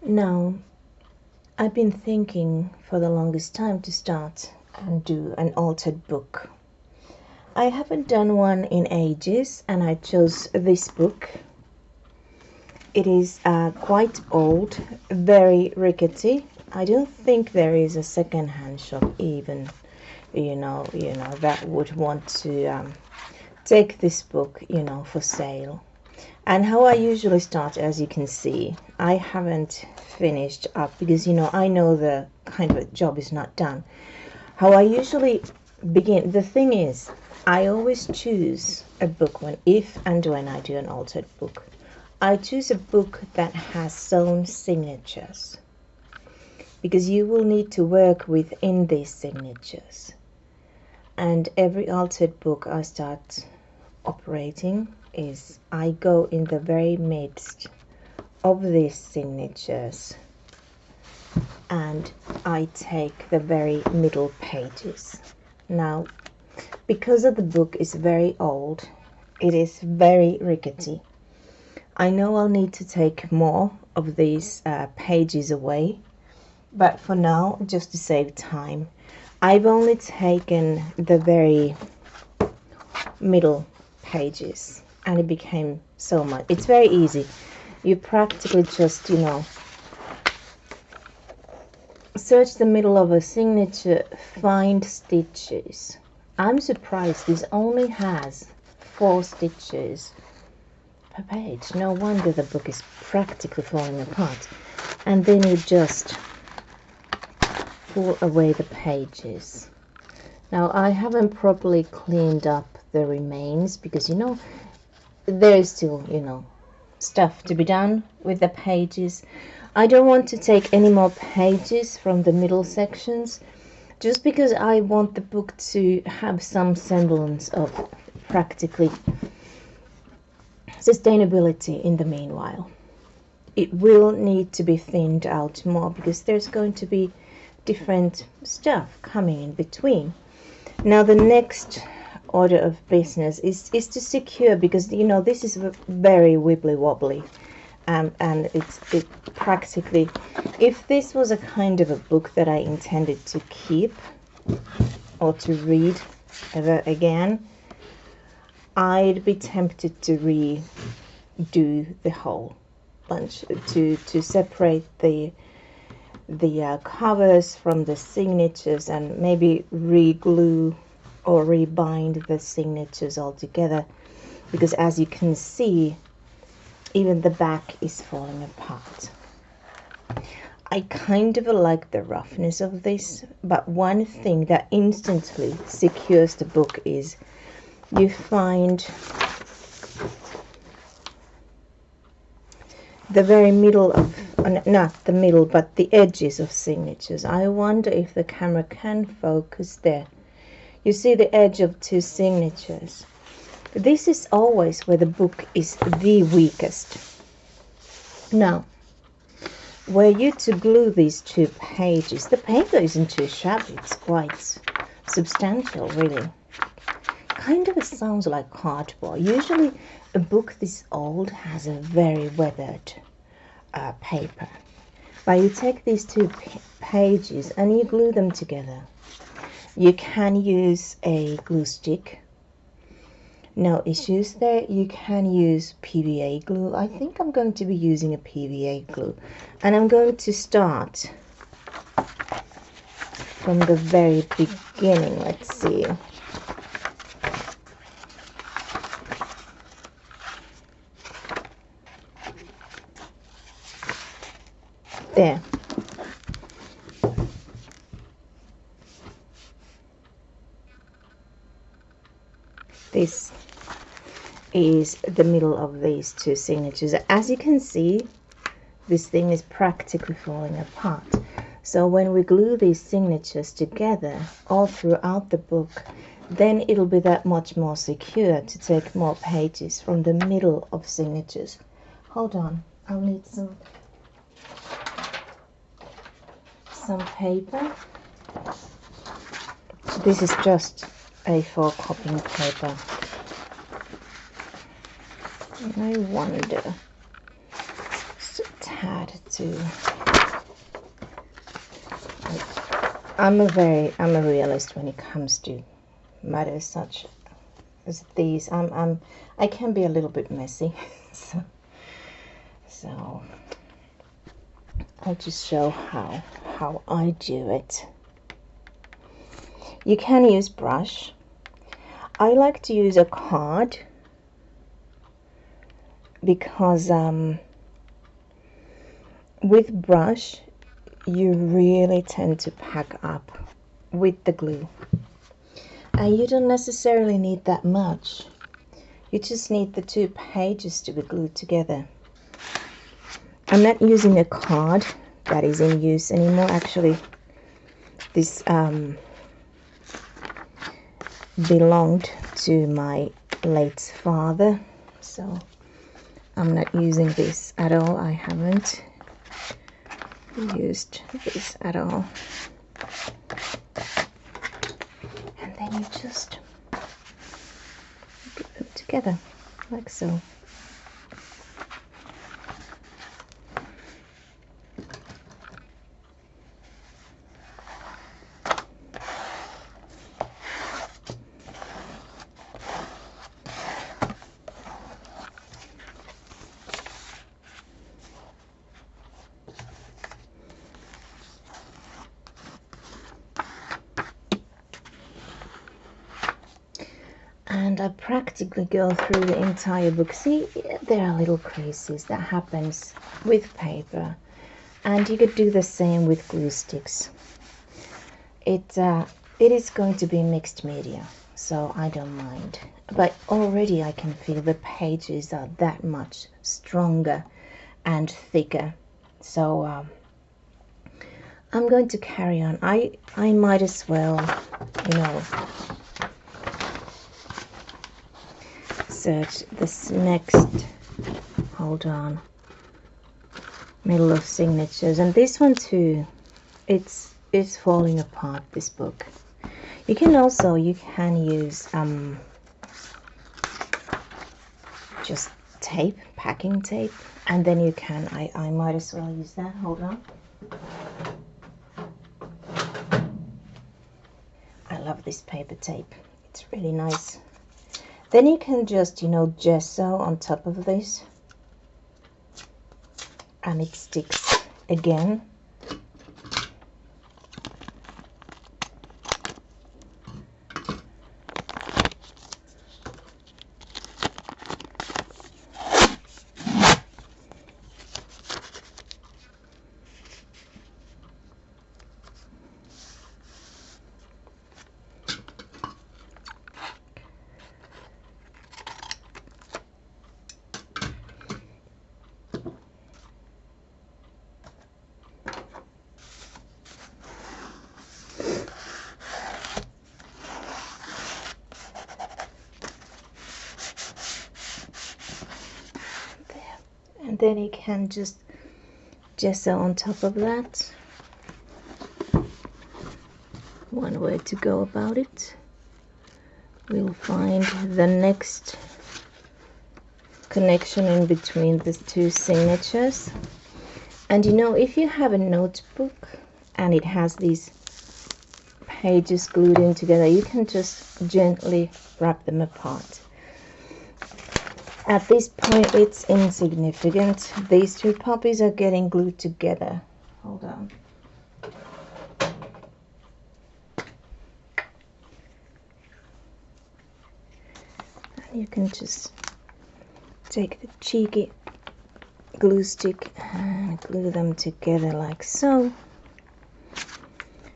Now, I've been thinking for the longest time to start and do an altered book. I haven't done one in ages, and I chose this book. It is quite old, very rickety. I don't think there is a second-hand shop even, that would want to take this book, for sale. And how I usually start, as you can see, I haven't finished up because, I know the kind of job is not done. How I usually begin, the thing is, I always choose a book if and when I do an altered book. I choose a book that has sewn signatures because you will need to work within these signatures. And every altered book I start operating is I go in the very midst of these signatures and I take the very middle pages. Now, because of the book is very old, it is very rickety. I know I'll need to take more of these pages away, but for now, just to save time, I've only taken the very middle pages, and it became so much. It's very easy. You practically just, search the middle of a signature, find stitches. I'm surprised this only has 4 stitches per page. No wonder the book is practically falling apart. And then you just pull away the pages. Now I haven't properly cleaned up the remains because there is still stuff to be done with the pages. I don't want to take any more pages from the middle sections just because I want the book to have some semblance of practically sustainability in the meanwhile. It will need to be thinned out more because there's going to be different stuff coming in between. Now the next order of business is to secure, because this is very wibbly wobbly, and it practically, if this was a kind of a book that I intended to keep or to read ever again, I'd be tempted to redo the whole bunch, to separate the covers from the signatures and maybe re-glue or rebind the signatures all together, because as you can see, even the back is falling apart. I kind of like the roughness of this, but one thing that instantly secures the book is you find the very middle of, not the middle, but the edges of signatures. I wonder if the camera can focus there. You see the edge of 2 signatures. This is always where the book is the weakest. Now, were you to glue these 2 pages, the paper isn't too shabby, it's quite substantial, really. Kind of sounds like cardboard. Usually a book this old has a very weathered paper. But you take these 2 pages and you glue them together. You can use a glue stick. No issues there. You can use PVA glue. I think I'm going to be using a PVA glue. And I'm going to start from the very beginning. Let's see. There. This is the middle of these 2 signatures. As you can see, this thing is practically falling apart. So when we glue these signatures together all throughout the book, then it'll be that much more secure to take more pages from the middle of signatures. Hold on, I'll need some paper. This is just A4 copying paper. And I wonder, just a had to. I'm a realist when it comes to matters such as these. I can be a little bit messy, so I'll just show how I do it. You can use brush. I like to use a card because with brush you really tend to pack up with the glue, and you don't necessarily need that much. You just need the 2 pages to be glued together. I'm not using a card that is in use anymore. Actually, this belonged to my late father, so I'm not using this at all. I haven't used this at all. And then you just glue them together like so. And I practically go through the entire book. See, there are little creases that happens with paper, and you could do the same with glue sticks. It is going to be mixed media, so I don't mind. But already I can feel the pages are that much stronger and thicker. So I'm going to carry on. I might as well, you know, search this next, hold on, middle of signatures, and this one too, it's falling apart, this book. You can use just tape, packing tape, and then you can, I might as well use that, hold on. I love this paper tape, it's really nice. Then you can just, you know, gesso on top of this, and it sticks again. And then you can just gesso on top of that. One way to go about it. We'll find the next connection in between the 2 signatures. And you know, if you have a notebook and it has these pages glued in together, you can just gently wrap them apart. At this point it's insignificant. These 2 puppies are getting glued together. Hold on. And you can just take the cheeky glue stick and glue them together like so.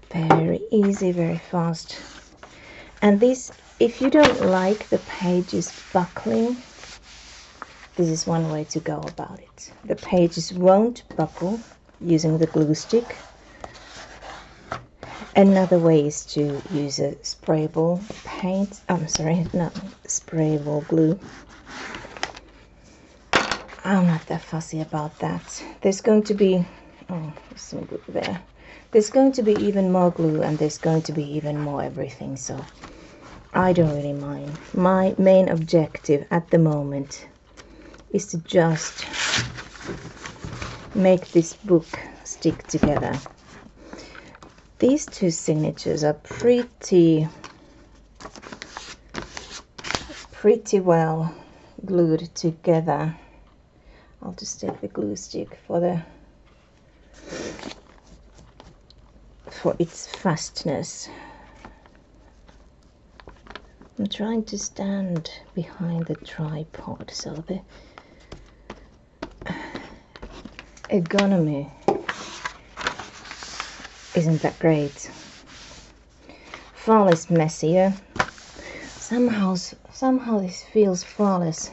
Very easy, very fast. And this, if you don't like the pages buckling, this is one way to go about it. The pages won't buckle using the glue stick. Another way is to use a sprayable paint. Sprayable glue. I'm not that fussy about that. There's going to be, oh, there's some glue there. There's going to be even more glue, and there's going to be even more everything, so I don't really mind. My main objective at the moment is to just make this book stick together. These two signatures are pretty well glued together. I'll just take the glue stick for its fastness. I'm trying to stand behind the tripod so the ergonomy isn't that great. Far less messier. Somehow this feels far less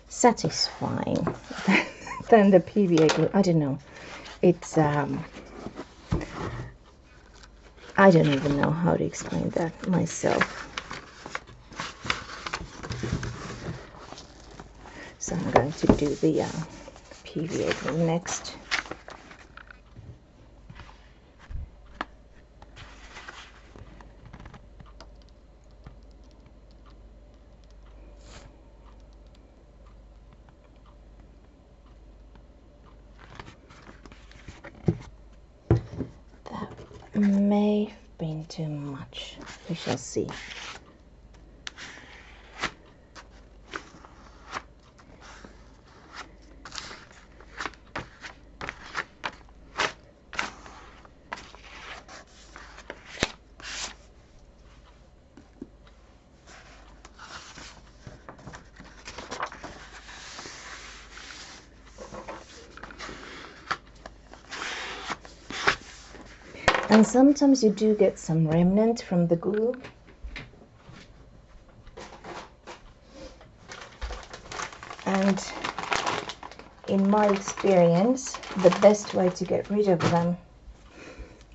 satisfying than the PVA glue. I don't know. It's I don't even know how to explain that myself. So I'm going to do the PVA glue next. That may have been too much. We shall see. And sometimes you do get some remnant from the glue. And in my experience, the best way to get rid of them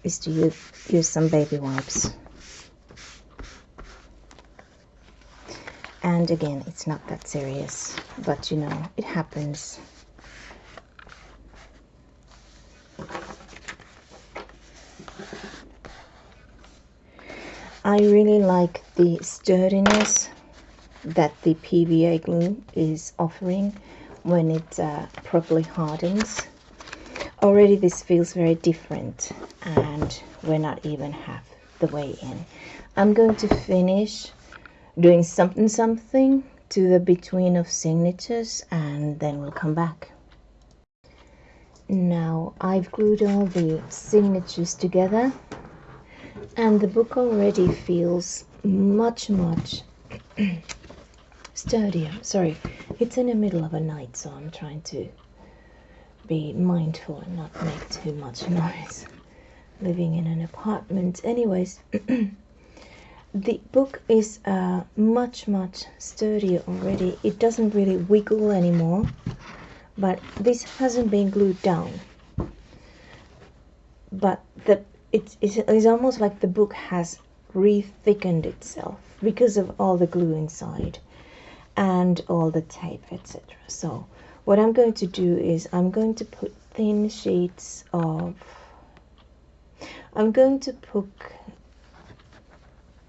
is to use some baby wipes. And again, it's not that serious, but you know, it happens. I really like the sturdiness that the PVA glue is offering when it properly hardens. Already this feels very different, and we're not even half the way in. I'm going to finish doing something to the between of signatures, and then we'll come back. Now I've glued all the signatures together, and the book already feels much sturdier. Sorry, it's in the middle of a night, so I'm trying to be mindful and not make too much noise. Living in an apartment. Anyways, the book is much sturdier already. It doesn't really wiggle anymore, but this hasn't been glued down. But it's almost like the book has re-thickened itself because of all the glue inside and all the tape, etc. So what I'm going to do is I'm going to put thin sheets of, I'm going to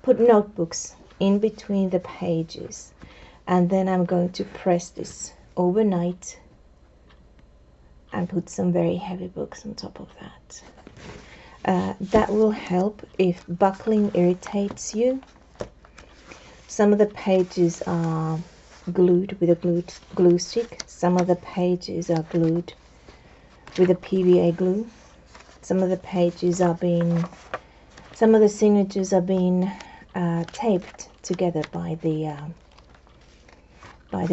put notebooks in between the pages, and then I'm going to press this overnight and put some very heavy books on top of that. That will help if buckling irritates you. Some of the pages are glued with a glue stick. Some of the pages are glued with a PVA glue. Some of the pages are some of the signatures are being taped together by the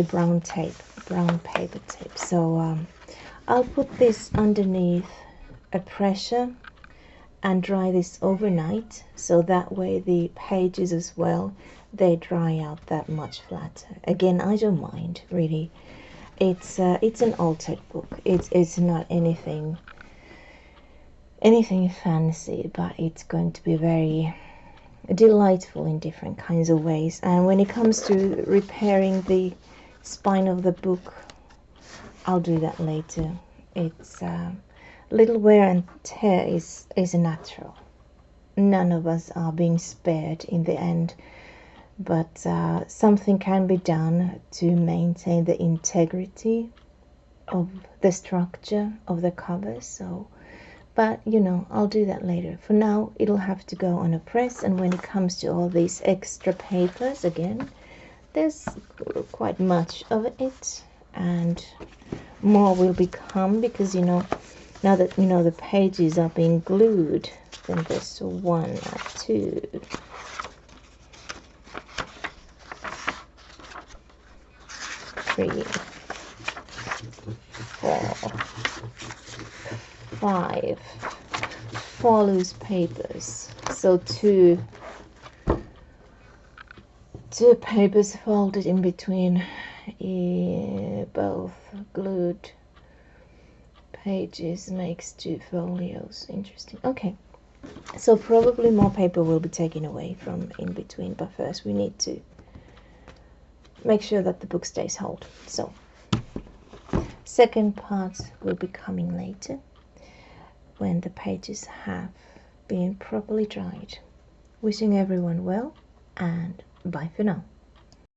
brown paper tape. So I'll put this underneath a pressure and dry this overnight, so that way the pages as well, they dry out that much flatter. Again, I don't mind really. It's an altered book. It's not anything fancy, but it's going to be very delightful in different kinds of ways. And when it comes to repairing the spine of the book, I'll do that later. It's little wear and tear is natural. None of us are being spared in the end, but something can be done to maintain the integrity of the structure of the cover. So, but you know, I'll do that later. For now, it'll have to go on a press. And when it comes to all these extra papers, again, there's quite much of it, and more will become, because you know, now that you know the pages are being glued, then there's 1, 2, 3, 4, 5, 4 loose papers. So two papers folded in between both glued pages makes 2 folios. Interesting. Okay, so probably more paper will be taken away from in between, but first we need to make sure that the book stays hold. So second part will be coming later when the pages have been properly dried. Wishing everyone well, and bye for now.